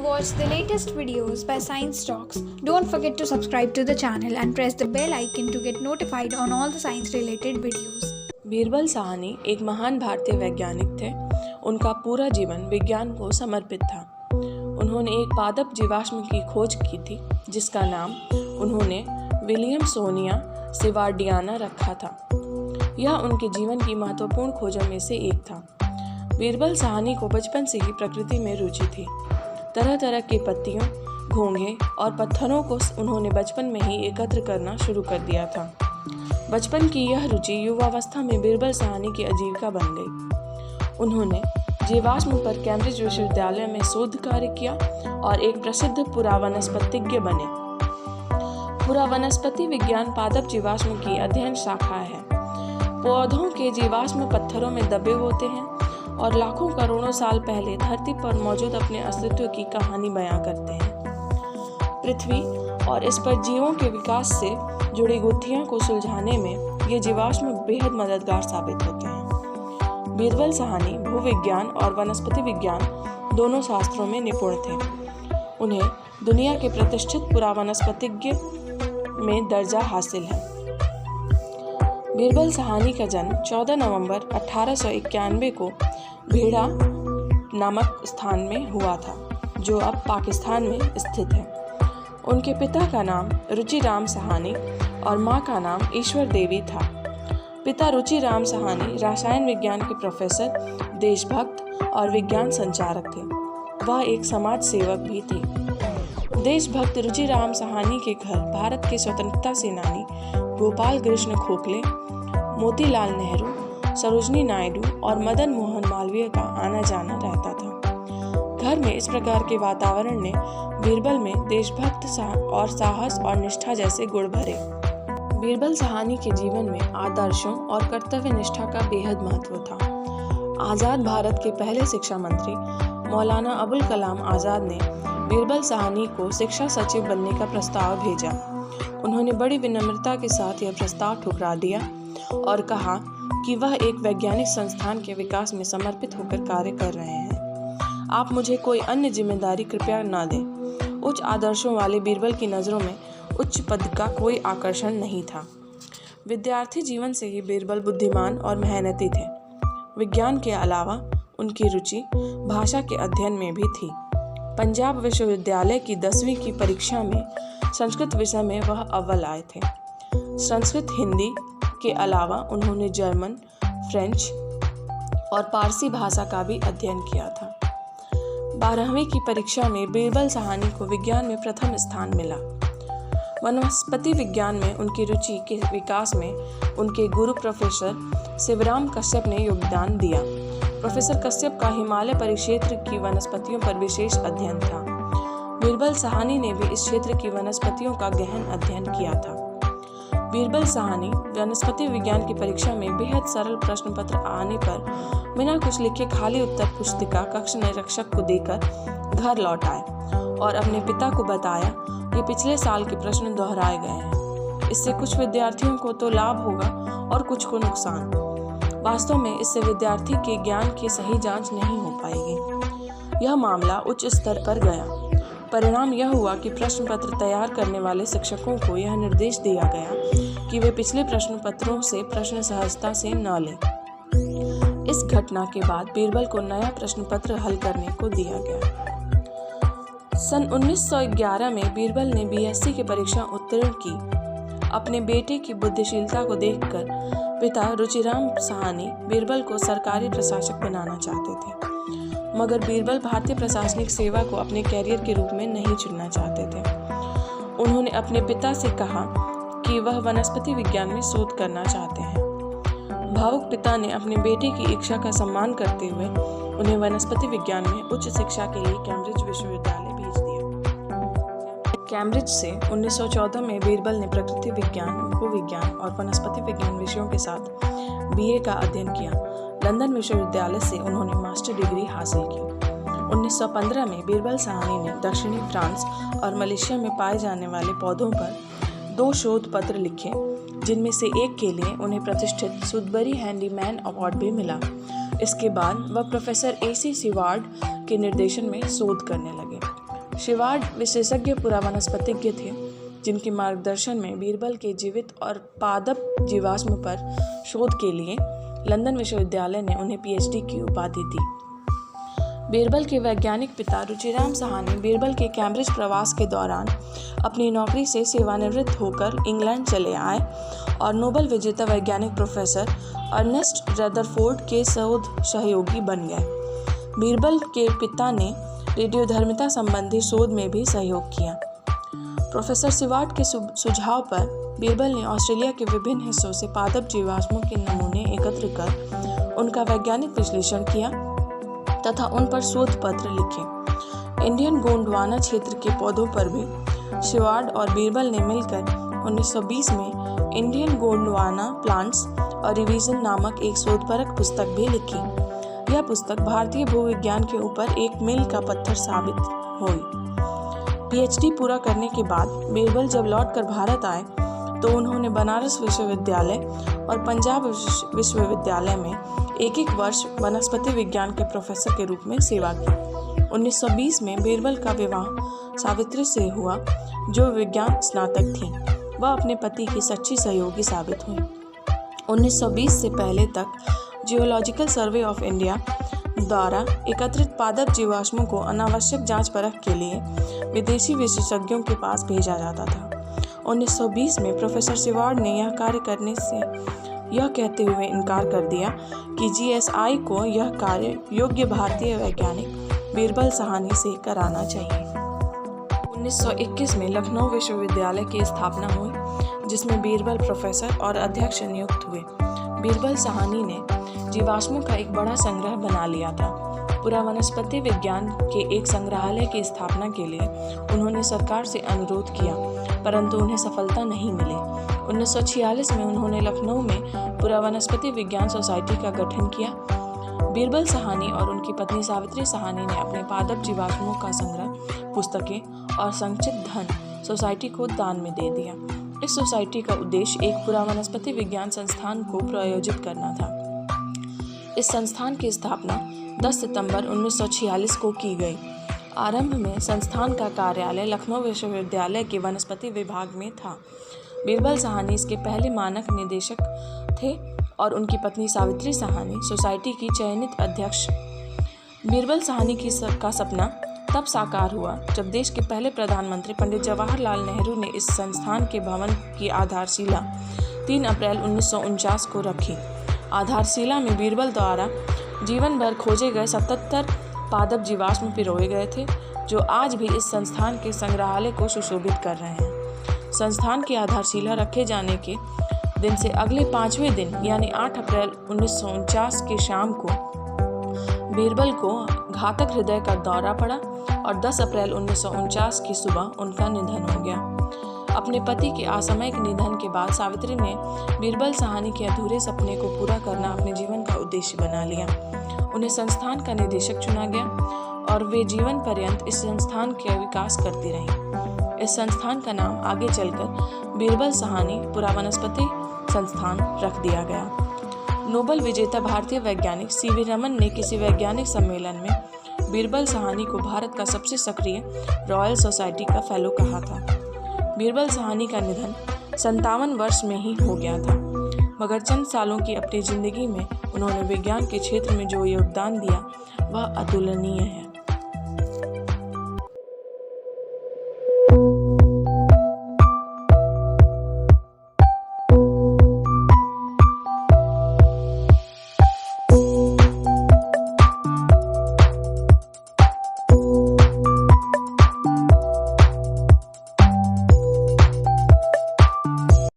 to watch the latest videos by Science Talks, don't forget to subscribe to the channel and press the bell icon to get notified on all the science related videos. Birbal Sahni एक महान भारतीय वैज्ञानिक थे। उनका पूरा जीवन विज्ञान को समर्पित था। उन्होंने एक पादप जीवाश्म की खोज की थी जिसका नाम उन्होंने विलियमसोनिया सिवार्डियाना रखा था। यह उनके जीवन की महत्वपूर्ण खोजों में से एक था। बीरबल साहनी को बचपन से ही प्रकृति में रुचि थी। तरह तरह की पत्तियों, घोंघे और पत्थरों को उन्होंने बचपन में ही एकत्र करना शुरू कर दिया था। बचपन की यह रुचि युवावस्था में बीरबल साहनी की आजीविका बन गई। उन्होंने जीवाश्म पर कैम्ब्रिज विश्वविद्यालय में शोध कार्य किया और एक प्रसिद्ध पुरावनस्पतिज्ञ बने। पुरावनस्पति विज्ञान पादप जीवाश्म की अध्ययन शाखा है। पौधों के जीवाश्म पत्थरों में दबे होते हैं और लाखों करोड़ों साल पहले धरती पर मौजूद अपने अस्तित्व की कहानी बयां करते हैं। पृथ्वी और इस पर जीवों के विकास से जुड़ी गुत्थियों को सुलझाने में ये जीवाश्म बेहद मददगार साबित होते हैं। बीरबल साहनी भूविज्ञान और वनस्पति विज्ञान दोनों शास्त्रों में निपुण थे। उन्हें दुनिया के प्रतिष्ठित पुरावनस्पतिज्ञ में दर्जा हासिल है। बीरबल साहनी का जन्म 14 नवंबर 1891 को भेड़ा नामक स्थान में हुआ था, जो अब पाकिस्तान में स्थित है। उनके पिता का नाम रुचिराम साहनी और मां का नाम ईश्वर देवी था। पिता रुचिराम साहनी रसायन विज्ञान के प्रोफेसर, देशभक्त और विज्ञान संचारक थे। वह एक समाज सेवक भी थे। देशभक्त रुचिराम साहनी के घर भारत के स्वतंत्रता सेनानी गोपाल कृष्ण गोखले, मोतीलाल नेहरू, सरोजनी नायडू और मदन मोहन मालवीय का आना जाना रहता था। घर में इस प्रकार के वातावरण ने बीरबल में देशभक्त और साहस और निष्ठा जैसे गुण भरे। बीरबल साहनी के जीवन में आदर्शों और कर्तव्य निष्ठा का बेहद महत्व था। आज़ाद भारत के पहले शिक्षा मंत्री मौलाना अबुल कलाम आज़ाद ने बीरबल साहनी को शिक्षा सचिव बनने का प्रस्ताव भेजा। उन्होंने बड़ी विनम्रता के साथ यह प्रस्ताव ठुकरा दिया और कहा कि वह एक वैज्ञानिक संस्थान के विकास में समर्पित होकर कार्य कर रहे हैं। आप मुझे कोई अन्य जिम्मेदारी कृपया न दें। उच्च आदर्शों वाले बीरबल की नज़रों में उच्च पद का कोई आकर्षण नहीं था। विद्यार्थी जीवन से ही बीरबल बुद्धिमान और मेहनती थे। विज्ञान के अलावा उनकी रुचि भाषा के अध्ययन में भी थी। पंजाब विश्वविद्यालय की 10वीं की परीक्षा में संस्कृत विषय में वह अव्वल आए थे। संस्कृत, हिंदी के अलावा उन्होंने जर्मन, फ्रेंच और पारसी भाषा का भी अध्ययन किया था। 12वीं की परीक्षा में बीरबल साहनी को विज्ञान में प्रथम स्थान मिला। वनस्पति विज्ञान में उनकी रुचि के विकास में उनके गुरु प्रोफेसर शिवराम कश्यप ने योगदान दिया। प्रोफेसर कश्यप का हिमालय परिक्षेत्र की वनस्पतियों पर विशेष अध्ययन था। बीरबल साहनी ने भी इस क्षेत्र की वनस्पतियों का गहन अध्ययन किया था। बीरबल साहनी वनस्पति विज्ञान की परीक्षा में बेहद सरल प्रश्न पत्र आने पर बिना कुछ लिखे खाली उत्तर पुस्तिका कक्ष निरीक्षक को देकर घर लौट आए और अपने पिता को बताया कि पिछले साल के प्रश्न दोहराए गए हैं। इससे कुछ विद्यार्थियों को तो लाभ होगा और कुछ को नुकसान। वास्तव में इससे विद्यार्थी के ज्ञान की सही जांच नहीं हो पाएगी। यह मामला उच्च स्तर पर गया। परिणाम यह हुआ कि प्रश्न पत्र तैयार करने वाले शिक्षकों को यह निर्देश दिया गया कि वे पिछले प्रश्न पत्रों से प्रश्न सहजता से न लें। इस घटना के बाद बीरबल को नया प्रश्न पत्र हल करने को दिया गया। सन 1911 में बीरबल ने बीएससी की परीक्षा उत्तीर्ण की। अपने बेटे की बुद्धिशीलता को देखकर पिता रुचिराम साहनी बीरबल को सरकारी प्रशासक बनाना चाहते थे, मगर बीरबल भारतीय प्रशासनिक सेवा को अपने कैरियर के रूप में नहीं चुनना चाहते थे। उन्होंने अपने पिता से कहा कि वह वनस्पति विज्ञान में शोध करना चाहते हैं। भावुक पिता ने अपने बेटे की इच्छा का सम्मान करते हुए उन्हें वनस्पति विज्ञान में उच्च शिक्षा के लिए कैम्ब्रिज विश्वविद्यालय भेज दिया। कैम्ब्रिज से 1914 में बीरबल ने प्रकृति विज्ञान, भूविज्ञान और वनस्पति विज्ञान विषयों के साथ बीए का अध्ययन किया। लंदन विश्वविद्यालय से उन्होंने मास्टर डिग्री हासिल की। 1915 में बीरबल साहनी ने दक्षिणी फ्रांस और मलेशिया में पाए जाने वाले पौधों पर 2 शोध पत्र लिखे, जिनमें से एक के लिए उन्हें प्रतिष्ठित सूदबरी हैंडीमैन अवार्ड भी मिला। इसके बाद वह प्रोफेसर AC सिवार्ड के निर्देशन में शोध करने लगे। शिवार्ड विशेषज्ञ पुरावनस्पतिज्ञ थे जिनके मार्गदर्शन में बीरबल के जीवित और पादप जीवाश्म पर शोध के लिए लंदन विश्वविद्यालय ने उन्हें पीएचडी की उपाधि दी। बीरबल के वैज्ञानिक पिता रुचिराम साहनी बीरबल के कैम्ब्रिज प्रवास के दौरान अपनी नौकरी से सेवानिवृत्त होकर इंग्लैंड चले आए और नोबेल विजेता वैज्ञानिक प्रोफेसर अर्नेस्ट रदरफोर्ड के शोध सहयोगी बन गए। बीरबल के पिता ने रेडियोधर्मिता संबंधी शोध में भी सहयोग किया। प्रोफेसर सिवार्ड के सुझाव पर बीरबल ने ऑस्ट्रेलिया के विभिन्न हिस्सों से पादप जीवाश्मों के नमूने एकत्र कर उनका वैज्ञानिक विश्लेषण किया तथा उन पर शोध पत्र लिखे। इंडियन गोंडवाना क्षेत्र के पौधों पर भी शिवार्ड और बीरबल ने मिलकर 1920 में इंडियन गोंडवाना प्लांट्स और रिवीजन नामक एक शोधपरक पुस्तक भी लिखी। यह पुस्तक भारतीय भूविज्ञान के ऊपर एक मील का पत्थर साबित हुई। पीएचडी पूरा करने के बाद बीरबल जब लौटकर भारत आए तो उन्होंने बनारस विश्वविद्यालय और पंजाब विश्वविद्यालय में एक वर्ष वनस्पति विज्ञान के प्रोफेसर के रूप में सेवा की। 1920 में बीरबल का विवाह सावित्री से हुआ जो विज्ञान स्नातक थी। वह अपने पति की सच्ची सहयोगी साबित हुई। 1920 से पहले तक जियोलॉजिकल सर्वे ऑफ इंडिया द्वारा एकत्रित पादप जीवाश्मों को अनावश्यक जांच परख के लिए विदेशी विशेषज्ञों के पास भेजा जाता था। 1920 में प्रोफेसर सिवार्ड ने यह कार्य करने से यह कहते हुए इनकार कर दिया कि जीएसआई को यह कार्य योग्य भारतीय वैज्ञानिक बीरबल साहनी से कराना चाहिए। 1921 में लखनऊ विश्वविद्यालय की स्थापना हुई जिसमें बीरबल प्रोफेसर और अध्यक्ष नियुक्त हुए। बीरबल साहनी ने जीवाश्मों का एक बड़ा संग्रह बना लिया था। पुरावनस्पति विज्ञान के एक संग्रहालय की स्थापना के लिए उन्होंने सरकार से अनुरोध किया परंतु उन्हें सफलता नहीं मिली। 1946 में उन्होंने लखनऊ में पुरावनस्पति विज्ञान सोसाइटी का गठन किया। बीरबल साहनी और उनकी पत्नी सावित्री साहनी ने अपने पादप जीवाश्मों का संग्रह, पुस्तकें और संचित धन सोसाइटी को दान में दे दिया। इस सोसाइटी का उद्देश्य एक पुरावनस्पति विज्ञान संस्थान को प्रायोजित करना था। इस संस्थान की स्थापना 10 सितंबर 1946 को की गई। आरंभ में संस्थान का कार्यालय लखनऊ विश्वविद्यालय के वनस्पति विभाग में था। बीरबल साहनी इसके पहले मानक निदेशक थे और उनकी पत्नी सावित्री साहनी सोसाइटी की चयनित अध्यक्ष। बीरबल साहनी का सपना तब साकार हुआ जब देश के पहले प्रधानमंत्री पंडित जवाहरलाल नेहरू ने इस संस्थान के भवन की आधारशिला 3 अप्रैल 1949 को रखी। आधारशिला में बीरबल द्वारा जीवन भर खोजे गए 77 पादप जीवाश्म पिरोए गए थे जो आज भी इस संस्थान के संग्रहालय को सुशोभित कर रहे हैं। संस्थान की आधारशिला रखे जाने के दिन से अगले 5वें दिन यानी 8 अप्रैल 1949 की शाम को बीरबल को घातक हृदय का दौरा पड़ा और 10 अप्रैल 1949 की सुबह उनका निधन हो गया। अपने पति के असामयिक निधन के बाद सावित्री ने बीरबल साहनी के अधूरे सपने को पूरा करना अपने जीवन का उद्देश्य बना लिया। उन्हें संस्थान का निदेशक चुना गया और वे जीवन पर्यंत इस संस्थान का विकास करती रहीं। इस संस्थान का नाम आगे चलकर बीरबल साहनी पुरावनस्पति संस्थान रख दिया गया। नोबेल विजेता भारतीय वैज्ञानिक सीवी रमन ने किसी वैज्ञानिक सम्मेलन में बीरबल साहनी को भारत का सबसे सक्रिय रॉयल सोसाइटी का फेलो कहा था। बीरबल साहनी का निधन 57 वर्ष में ही हो गया था, मगर चंद सालों की अपनी जिंदगी में उन्होंने विज्ञान के क्षेत्र में जो योगदान दिया वह अतुलनीय है।